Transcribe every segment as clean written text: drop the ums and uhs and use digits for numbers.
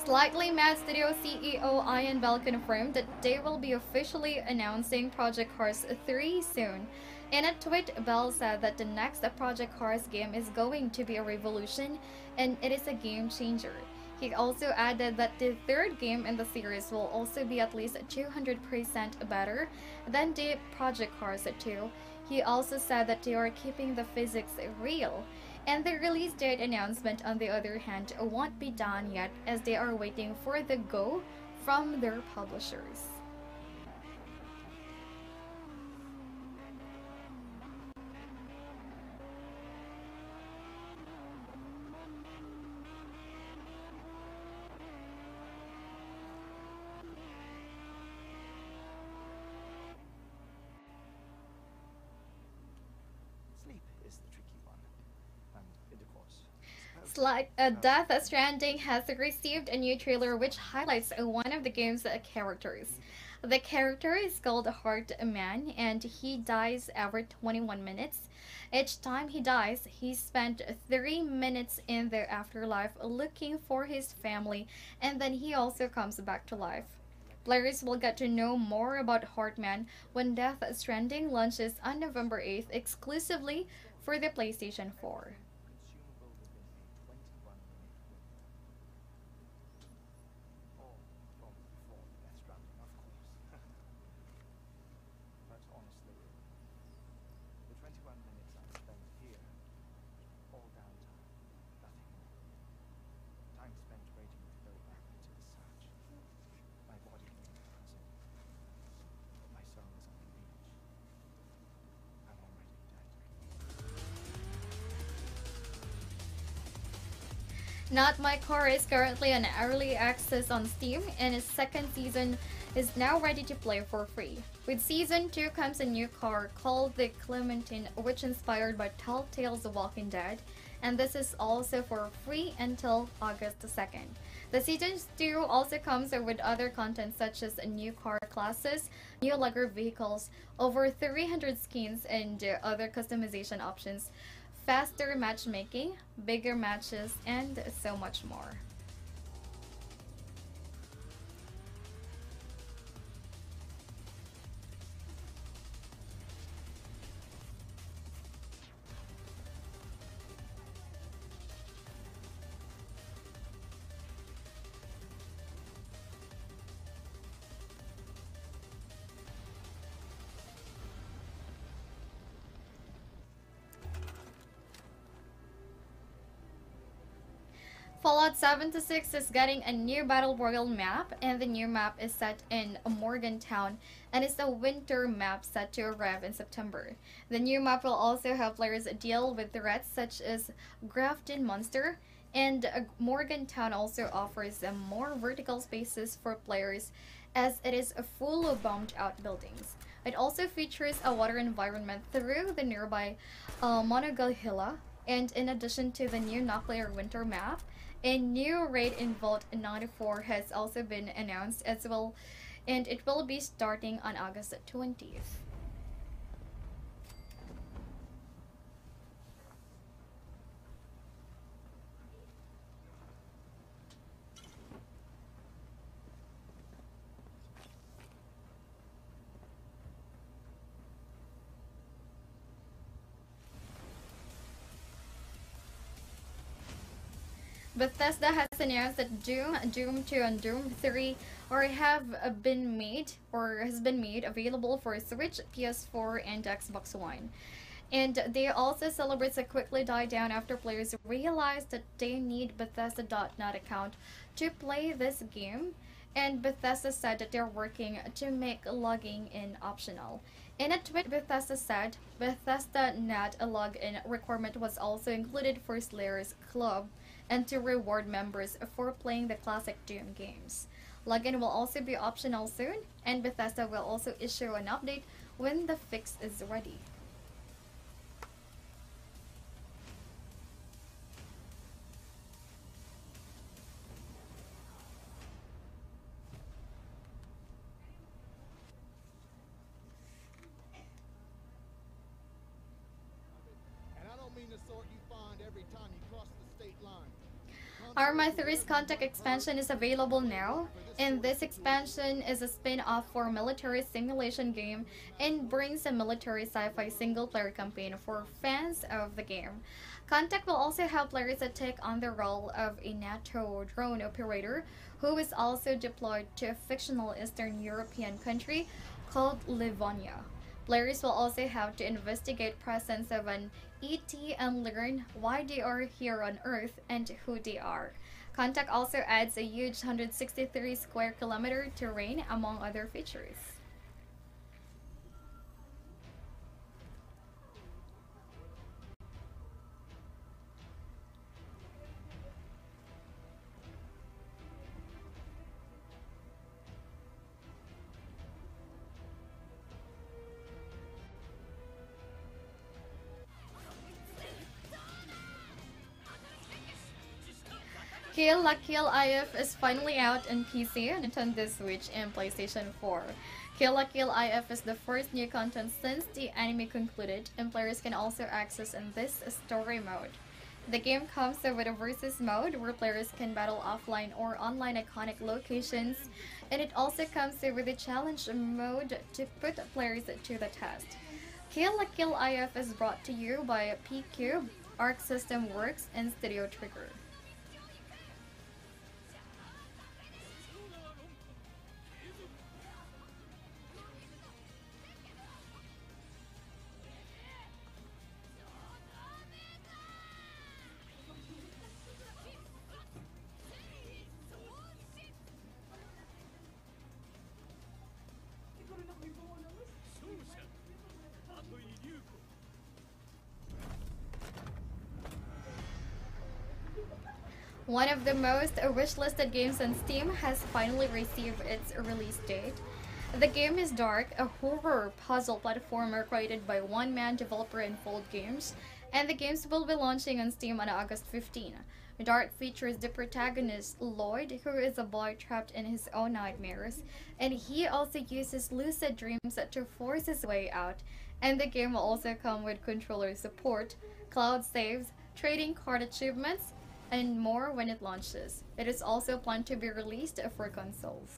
Slightly Mad Studio CEO Ian Bell confirmed that they will be officially announcing Project Cars 3 soon. In a tweet, Bell said that the next Project Cars game is going to be a revolution and it is a game changer. He also added that the third game in the series will also be at least 200% better than the Project Cars 2. He also said that they are keeping the physics real. And the release date announcement, on the other hand, won't be done yet as they are waiting for the go from their publishers. Sleep is the tricky one. And of course, Death Stranding has received a new trailer which highlights one of the game's characters. The character is called Heart Man and he dies every 21 minutes. Each time he dies, he spent 3 minutes in the afterlife looking for his family and then he also comes back to life. Players will get to know more about Heartman when Death Stranding launches on November 8th exclusively for the PlayStation 4. consumable within a 21-minute window. All from before the Death Stranding, of course. But honestly, the 21 minutes I spent here, all downtime, nothing more. Time spent waiting to go back into the search. My body remains present, but my soul is on the beach. I'm already dead. Not My Car is currently on early access on Steam, and its second season is now ready to play for free. With season 2 comes a new car called the Clementine, which inspired by Telltale's The Walking Dead, and this is also for free until August 2nd. The season 2 also comes with other content such as new car classes, new Lego vehicles, over 300 skins, and other customization options, faster matchmaking, bigger matches, and so much more. Fallout 76 is getting a new Battle Royale map, and the new map is set in Morgantown and is a winter map set to arrive in September. The new map will also help players deal with threats such as Grafton Monster, and Morgantown also offers more vertical spaces for players as it is full of bombed out buildings. It also features a water environment through the nearby Monongahela, and in addition to the new nuclear winter map, a new raid in Vault 94 has also been announced as well, and it will be starting on August 20th. Bethesda has announced that Doom 2, and Doom 3 has been made available for Switch, PS4, and Xbox One. And they also celebrate a quickly die down after players realized that they need Bethesda.net account to play this game. And Bethesda said that they're working to make logging in optional. In a tweet, Bethesda said Bethesda.net login requirement was also included for Slayer's Club and to reward members for playing the classic Doom games. Login will also be optional soon, and Bethesda will also issue an update when the fix is ready. And I don't mean the sort you find every time you cross the state line. Arma 3's Contact expansion is available now, and this expansion is a spin-off for military simulation game and brings a military sci-fi single-player campaign for fans of the game. Contact will also help players to take on the role of a NATO drone operator who is also deployed to a fictional Eastern European country called Livonia. Players will also have to investigate presence of an ET and learn why they are here on Earth and who they are. Contact also adds a huge 163 square kilometer terrain among other features. Kill La Kill IF is finally out on PC, Nintendo Switch, and PlayStation 4. Kill La Kill IF is the first new content since the anime concluded, and players can also access in this story mode. The game comes with a versus mode where players can battle offline or online iconic locations, and it also comes with a challenge mode to put players to the test. Kill La Kill IF is brought to you by P-Cube, Arc System Works, and Studio Trigger. One of the most wishlisted games on Steam has finally received its release date. The game is Dark, a horror puzzle platformer created by one-man developer Unfold Games, and the games will be launching on Steam on August 15. Dark features the protagonist, Lloyd, who is a boy trapped in his own nightmares, and he also uses lucid dreams to force his way out, and the game will also come with controller support, cloud saves, trading card achievements, and more when it launches. It is also planned to be released for consoles.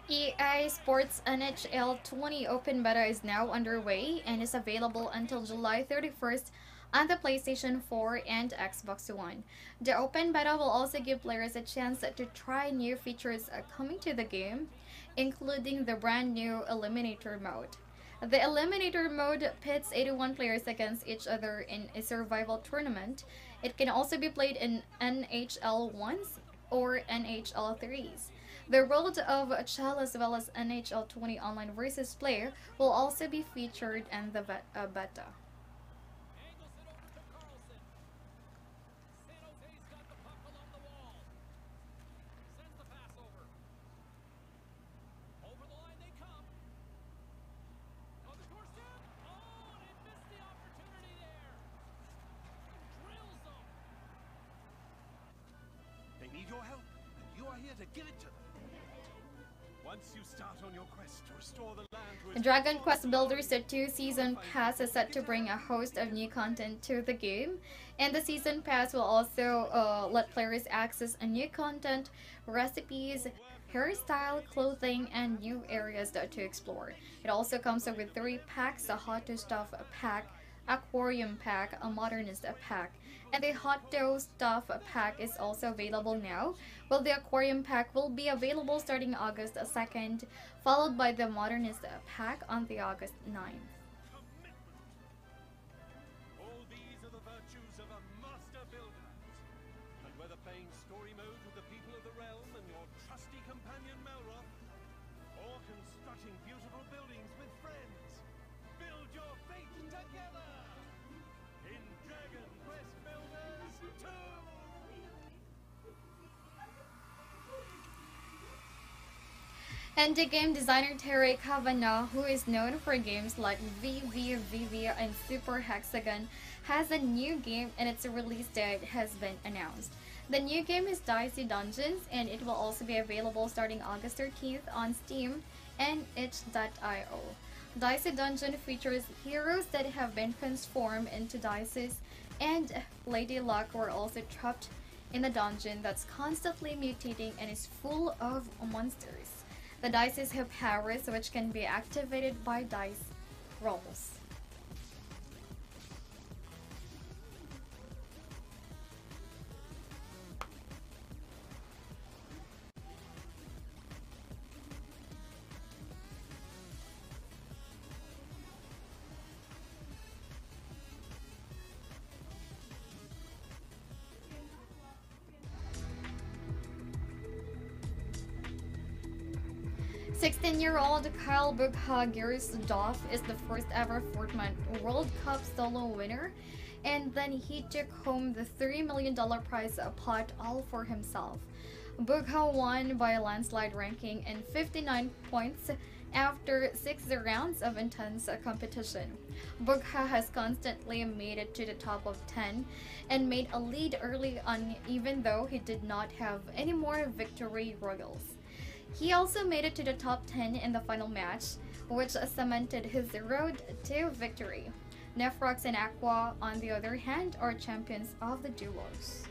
EA Sports NHL 20 Open Beta is now underway and is available until July 31st on the PlayStation 4 and Xbox One. The Open Beta will also give players a chance to try new features coming to the game, including the brand new Eliminator mode. The Eliminator mode pits 81 players against each other in a survival tournament. It can also be played in NHL 1s or NHL 3s. The World of Chell as well as NHL 20 Online versus Player will also be featured in the beta. They need your help, and you are here to give it to them. Once you start on your quest to restore the land to its Dragon Quest Builders, the 2-season pass is set to bring a host of new content to the game, and the season pass will also let players access a new content, recipes, hairstyle, clothing, and new areas to explore. It also comes with 3 packs: a Hot to Stuff pack, Aquarium pack, a Modernist pack, and the Hot to Stuff pack is also available now, while the Aquarium pack will be available starting August 2nd, followed by the Modernist pack on the August 9th. All these are the virtues of a master builder. And whether playing story mode with the people of the realm and your trusty companion Melroth, or constructing beautiful buildings with friends, build your fate together in Dragon Quest Builders 2! And the game designer Terry Kavanagh, who is known for games like VV and Super Hexagon, has a new game and its release date has been announced. The new game is Dicey Dungeons and it will also be available starting August 13th on Steam and itch.io. Dicey Dungeon features heroes that have been transformed into dices, and Lady Luck were also trapped in a dungeon that's constantly mutating and is full of monsters. The dices have powers which can be activated by dice rolls. Sixteen-year-old Kyle Buchhager's is the first ever Fortnite World Cup solo winner, and then he took home the $3 million prize pot all for himself. Bugha won by a landslide, ranking in 59 points after 6 rounds of intense competition. Bugha has constantly made it to the top of 10 and made a lead early on even though he did not have any more victory royals. He also made it to the top 10 in the final match, which cemented his road to victory. Nefrox and Aqua, on the other hand, are champions of the duos.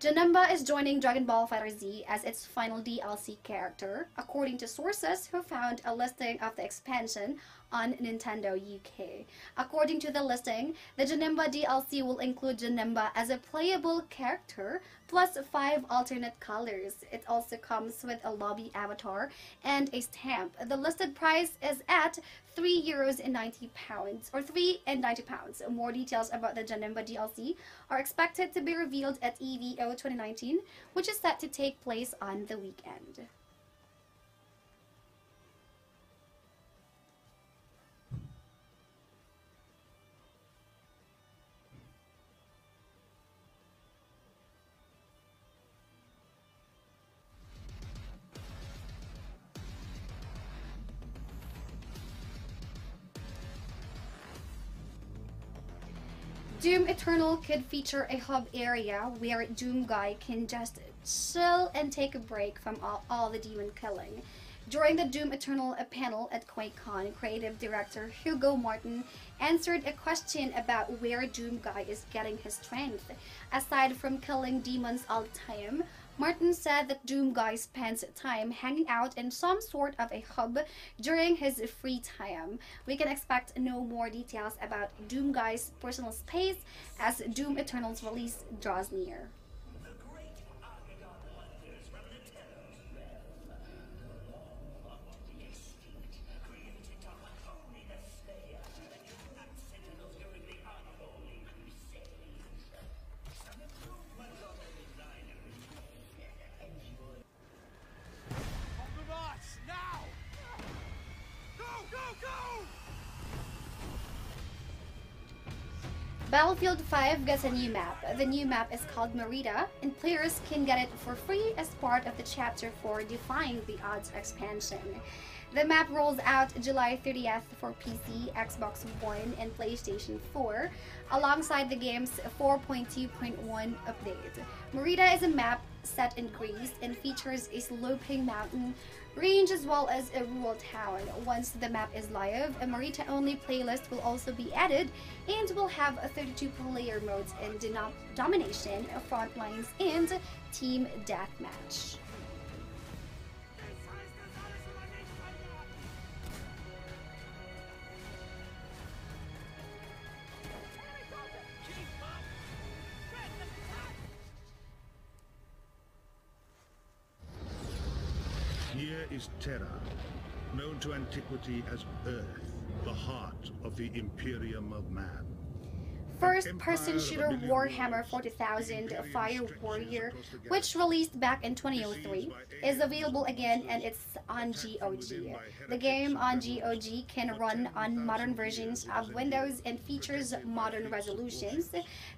Janemba is joining Dragon Ball FighterZ as its final DLC character, according to sources who found a listing of the expansion on Nintendo UK. According to the listing, the Janemba DLC will include Janemba as a playable character, plus 5 alternate colors. It also comes with a lobby avatar and a stamp. The listed price is at €3.90 or £3.90. More details about the Janemba DLC are expected to be revealed at EVO 2019, which is set to take place on the weekend. Doom Eternal could feature a hub area where Doom Guy can just chill and take a break from all the demon killing. During the Doom Eternal panel at QuakeCon, creative director Hugo Martin answered a question about where Doom Guy is getting his strength. Aside from killing demons all the time, Martin said that Doom Guy spends time hanging out in some sort of a hub during his free time. We can expect no more details about Doom Guy's personal space as Doom Eternal's release draws near. Battlefield 5 gets a new map. The new map is called Merida, and players can get it for free as part of the Chapter 4 Defying the Odds expansion. The map rolls out July 30th for PC, Xbox One, and PlayStation 4, alongside the game's 4.2.1 update. Merida is a map set in Greece and features a sloping mountain range as well as a rural town. Once the map is live, a Merida-only playlist will also be added and will have 32 player modes in Domination, Frontlines, and Team Deathmatch. Here is Terra, known to antiquity as Earth, the heart of the Imperium of Man. first-person shooter Warhammer 40,000 Fire Warrior, which released back in 2003, is available again and it's on GOG. The game on GOG can run on modern versions of Windows and features modern resolutions.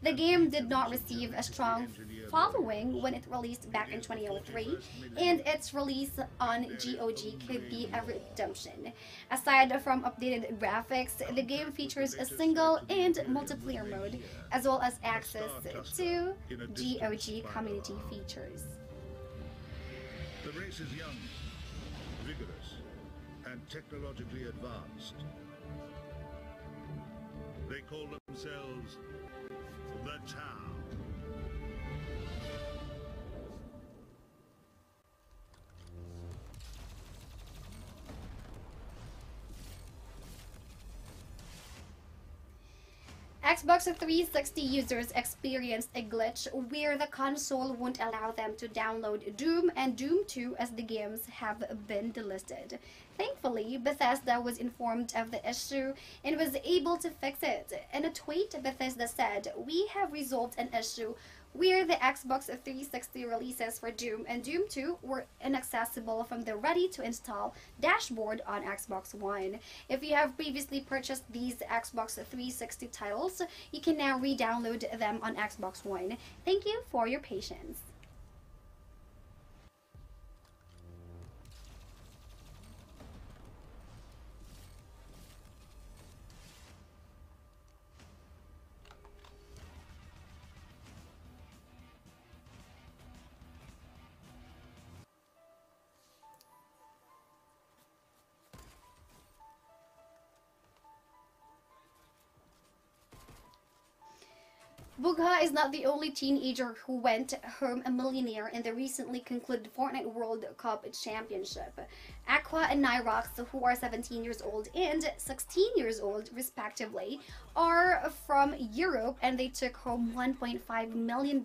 The game did not receive a strong following when it released back in 2003, and its release on GOG could be a redemption. Aside from updated graphics, the game features a single and multiplayer mode, as well as access to GOG community features. The race is young, vigorous, and technologically advanced. They call themselves the Tau. Xbox 360 users experienced a glitch where the console won't allow them to download Doom and Doom 2 as the games have been delisted. Thankfully, Bethesda was informed of the issue and was able to fix it. In a tweet, Bethesda said, "We have resolved an issue where the Xbox 360 releases for Doom and Doom 2 were inaccessible from the ready-to-install dashboard on Xbox One. If you have previously purchased these Xbox 360 titles, you can now re-download them on Xbox One. Thank you for your patience." Bugha is not the only teenager who went home a millionaire in the recently concluded Fortnite World Cup Championship. Aqua and Nyrox, who are 17 years old and 16 years old respectively, are from Europe and they took home $1.5 million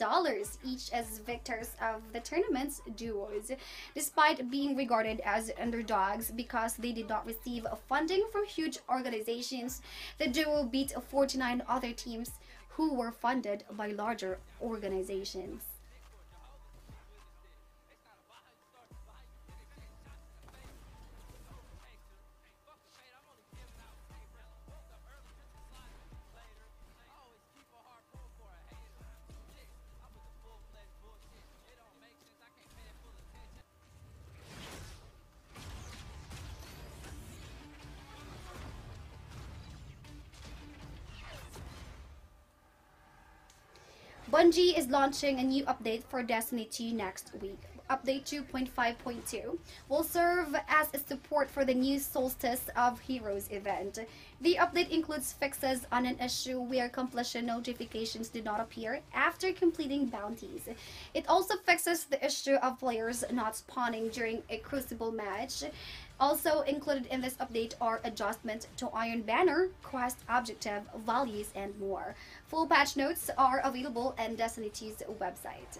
each as victors of the tournament's duos, despite being regarded as underdogs because they did not receive funding from huge organizations. The duo beat 49 other teams who were funded by larger organizations. Bungie is launching a new update for Destiny 2 next week. Update 2.5.2 will serve as a support for the new Solstice of Heroes event. The update includes fixes on an issue where completion notifications do not appear after completing bounties. It also fixes the issue of players not spawning during a Crucible match. Also included in this update are adjustments to Iron Banner, quest objective, values, and more. Full patch notes are available on Destiny 2's website.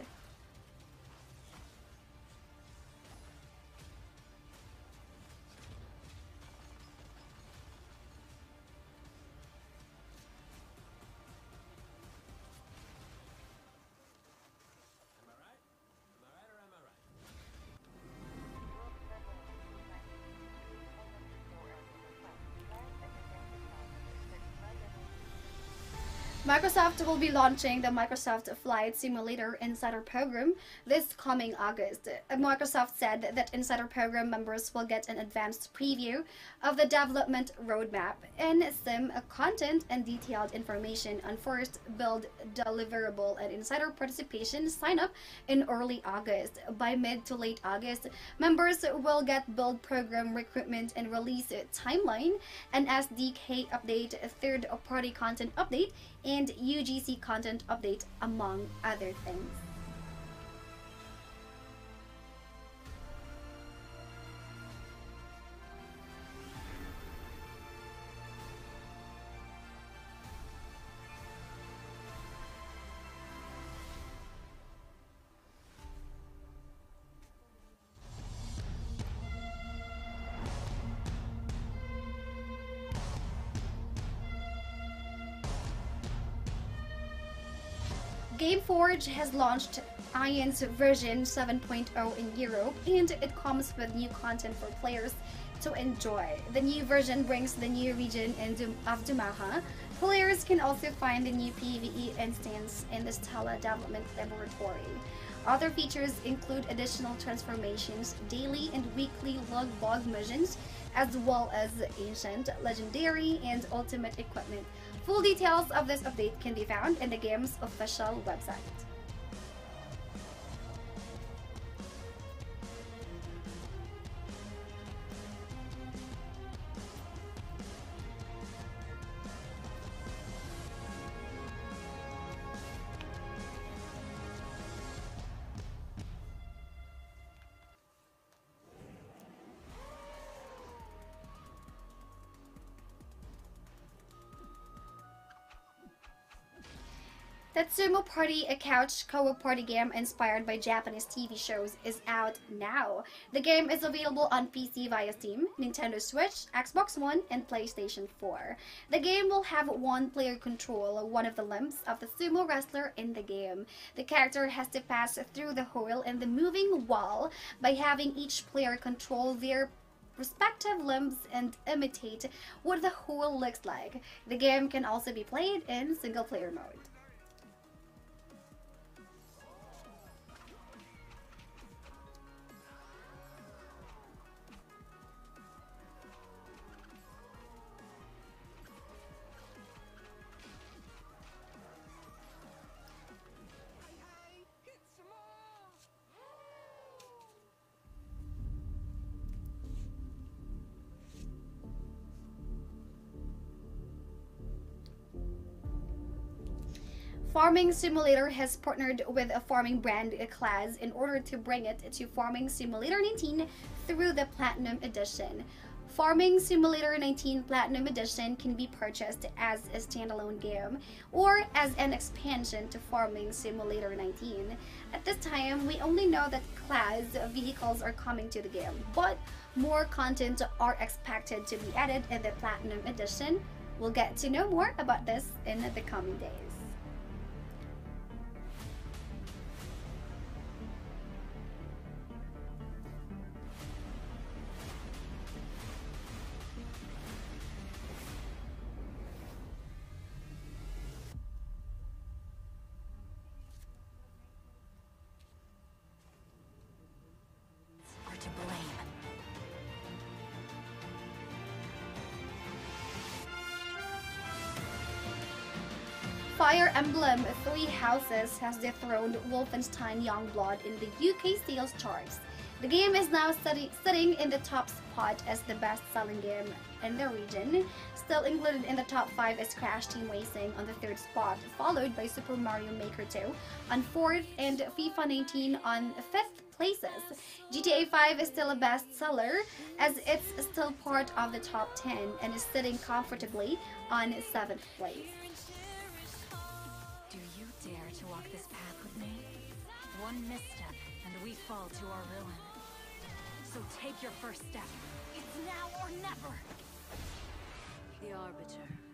Microsoft will be launching the Microsoft Flight Simulator Insider Program this coming August. Microsoft said that Insider Program members will get an advanced preview of the development roadmap and sim content and detailed information on first build deliverable and insider participation sign up in early August. By mid to late August, members will get build program recruitment and release timeline, an SDK update, third-party content update, and UGC content update, among other things. GameForge has launched Iron's version 7.0 in Europe, and it comes with new content for players to enjoy. The new version brings the new region of Dumaha. Players can also find the new PvE instance in the Stella Development Laboratory. Other features include additional transformations, daily and weekly log missions, as well as ancient, legendary, and ultimate equipment. Full details of this update can be found in the game's official website. Tatsumo Party, a couch co-op party game inspired by Japanese TV shows, is out now. The game is available on PC via Steam, Nintendo Switch, Xbox One, and PlayStation 4. The game will have one player control one of the limbs of the sumo wrestler in the game. The character has to pass through the hole in the moving wall by having each player control their respective limbs and imitate what the hole looks like. The game can also be played in single-player mode. Farming Simulator has partnered with a farming brand class in order to bring it to Farming Simulator 19 through the Platinum Edition. Farming Simulator 19 Platinum Edition can be purchased as a standalone game or as an expansion to Farming Simulator 19. At this time, we only know that class vehicles are coming to the game, but more content are expected to be added in the Platinum Edition. We'll get to know more about this in the coming days. To blame. Fire Emblem Three Houses has dethroned Wolfenstein Youngblood in the UK sales charts. The game is now sitting in the top spot as the best-selling game in the region. Still included in the top 5 is Crash Team Racing on the 3rd spot, followed by Super Mario Maker 2 on 4th and FIFA 19 on 5th places. GTA 5 is still a bestseller as it's still part of the top 10 and is sitting comfortably on 7th place. Do you dare to walk this path with me? One misstep and we fall to our ruin. So take your first step. It's now or never. The Arbiter.